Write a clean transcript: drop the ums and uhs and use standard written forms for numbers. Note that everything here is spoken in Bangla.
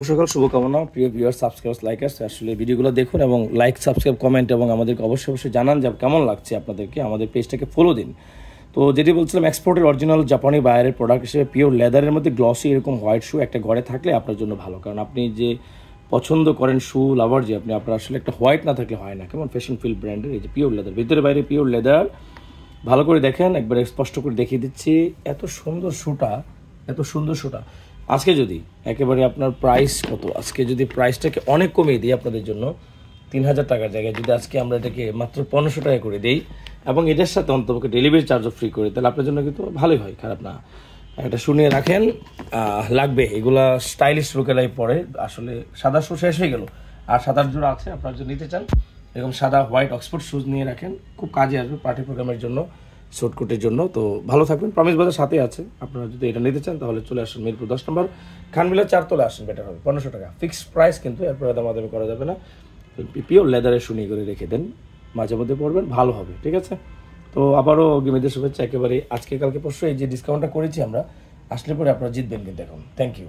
সকাল শুভকামনা প্রিয় ভিউয়ার সাবস্ক্রাইবার্স লাইকার্স আসলে ভিডিওগুলো দেখুন এবং লাইক সাবস্ক্রাইব কমেন্ট এবং আমাদেরকে অবশ্যই জানান যে কেমন লাগছে আপনাদেরকে আমাদের পেজটাকে ফলো দিন। তো যেটি বলছিলাম এক্সপোর্টের অরিজিনাল জাপানি বায়ারের প্রোডাক্ট হিসেবে পিওর লেদারের মধ্যে গ্লসি এরকম হোয়াইট শু একটা ঘরে থাকলে আপনার জন্য ভালো, কারণ আপনি যে পছন্দ করেন শু লাভার যে আপনি আপনার আসলে একটা হোয়াইট না থাকলে হয় না। কেমন ফ্যাশন ফিল ব্র্যান্ডের এই যে পিওর লেদার, ভিতরে বাইরে পিওর লেদার, ভালো করে দেখেন, একবারে স্পষ্ট করে দেখিয়ে দিচ্ছি। এত সুন্দর শুটা আজকে যদি একেবারে আপনার প্রাইস কত, আজকে যদি প্রাইসটাকে অনেক কমিয়ে দিই আপনাদের জন্য 3000 টাকার জায়গায় যদি আজকে আমরা এটাকে মাত্র 1500 টাকা করে দিই এবং এটার সাথে অন্তপক্ষে ডেলিভারি চার্জও ফ্রি করি, তাহলে আপনার জন্য কিন্তু ভালোই হয়, খারাপ না। এটা শুনিয়ে রাখেন, লাগবে এগুলা স্টাইলিশ লোকেরাই পরে। আসলে সাদা শু শেষ হয়ে গেল, আর সাদার জোড়া আছে, আপনার যদি নিতে চান এরকম সাদা হোয়াইট অক্সফোর্ড শুজ নিয়ে রাখেন, খুব কাজে আসবে পার্টি প্রোগ্রামের জন্য, শর্টকুটের জন্য। তো ভালো থাকবেন, প্রমিস বাজার সাথে আছে। আপনারা যদি এটা নিতে চান তাহলে চলে আসুন মিরপুর 10 নম্বর খানবিলা 4 তলা আসুন, বেটার হবে। 1500 টাকা ফিক্সড প্রাইস, কিন্তু এরপরে দামাদামি করা যাবে না। পিওর লেদারের শুনি করে রেখে দেন, মাঝে মধ্যে পড়বেন, ভালো হবে, ঠিক আছে। তো আবারও অগ্রিমেদের শুভেচ্ছা। একেবারে আজকে কালকে পরশু এই যে ডিসকাউন্টটা করেছি আমরা, আসলে পরে আপনারা জিতবেন কিন্তু এখন। Thank you.